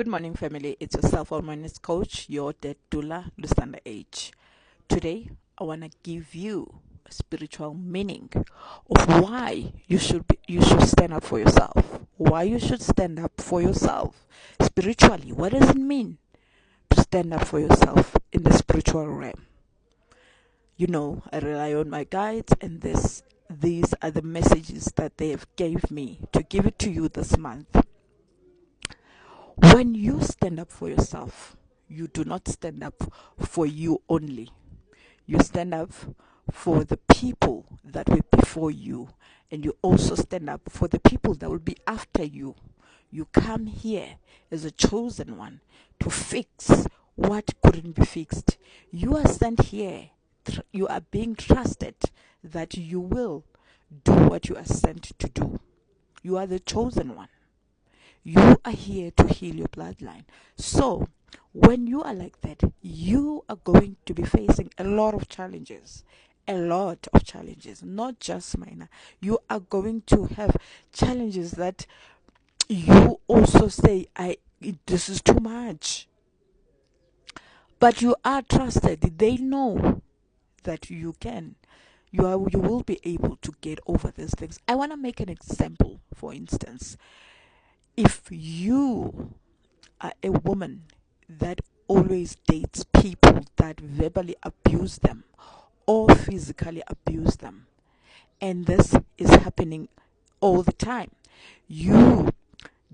Good morning, family. It's your self-awareness coach, your dad Dula Lusanda H. Today, I want to give you a spiritual meaning of why you should stand up for yourself. Why you should stand up for yourself spiritually. What does it mean to stand up for yourself in the spiritual realm? You know, I rely on my guides, and these are the messages that they have gave me to give it to you this month. When you stand up for yourself, you do not stand up for you only. You stand up for the people that were before you, and you also stand up for the people that will be after you. You come here as a chosen one to fix what couldn't be fixed. You are sent here. You are being trusted that you will do what you are sent to do. You are the chosen one. You are here to heal your bloodline. So, when you are like that, you are going to be facing a lot of challenges. Not just minor. You are going to have challenges that you also say, this is too much. But you are trusted. They know that you can. You will be able to get over these things. I want to make an example, for instance. If you are a woman that always dates people that verbally abuse them or physically abuse them, and this is happening all the time, you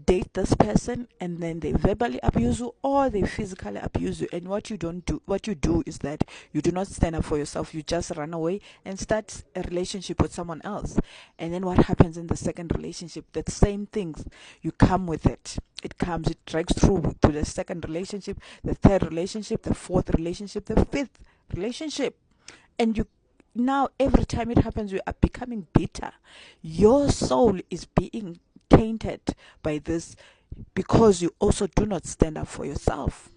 date this person and then they verbally abuse you or they physically abuse you, and what you do is that you do not stand up for yourself. You just run away and start a relationship with someone else, and then what happens in the second relationship? The same things, you come with it. It drags through to the second relationship, the third relationship, the fourth relationship, the fifth relationship, and you now every time it happens, you are becoming bitter. Your soul is being tainted by this because you also do not stand up for yourself.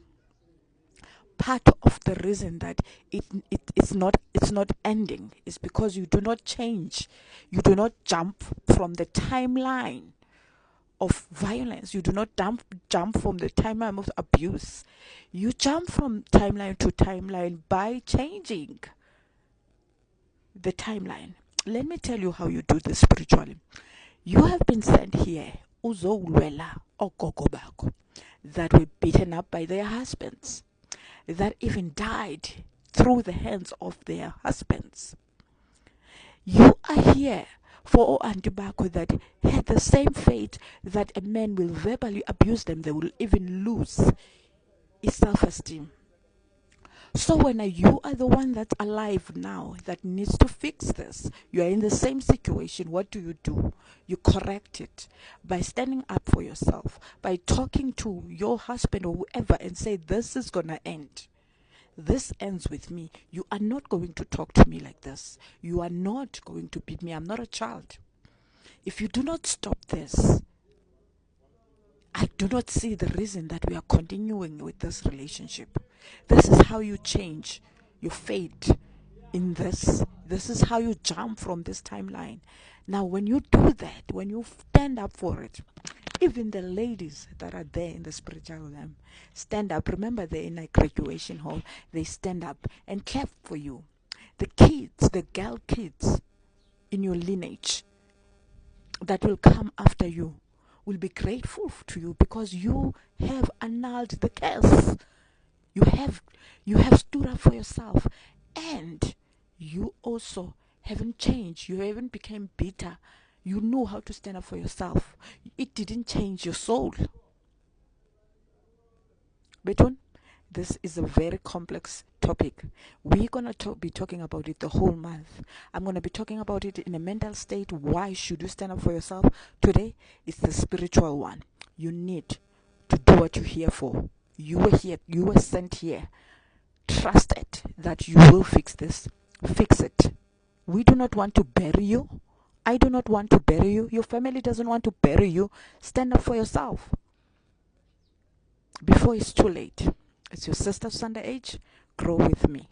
Part of the reason that it's not ending is because you do not change. You do not jump from the timeline of violence. You do not jump from the timeline of abuse. You jump from timeline to timeline by changing the timeline. Let me tell you how you do this spiritually. You have been sent here uzowulwela ogogo bakho that were beaten up by their husbands, that even died through the hands of their husbands. You are here for auntie bakho that had the same fate, that a man will verbally abuse them. They will even lose his self-esteem. So when you are the one that's alive now that needs to fix this, you are in the same situation, what do? You correct it by standing up for yourself, by talking to your husband or whoever and say, this is going to end. This ends with me. You are not going to talk to me like this. You are not going to beat me. I'm not a child. If you do not stop this, I do not see the reason that we are continuing with this relationship. This is how you change your fate in this. This is how you jump from this timeline. Now, when you do that, when you stand up for it, even the ladies that are there in the spiritual realm stand up. Remember, they're in a graduation hall. They stand up and clap for you. The kids, the girl kids in your lineage that will come after you will be grateful to you because you have annulled the curse. You have stood up for yourself, and you also haven't changed. You haven't become bitter. You know how to stand up for yourself. It didn't change your soul. Beton, this is a very complex topic. We're going to be talking about it the whole month. I'm going to be talking about it in a mental state. Why should you stand up for yourself? Today is the spiritual one. You need to do what you're here for. You were here. You were sent here. Trust it that you will fix this. Fix it. We do not want to bury you. I do not want to bury you. Your family doesn't want to bury you. Stand up for yourself before it's too late. It's your sister Sunday H. Grow with me.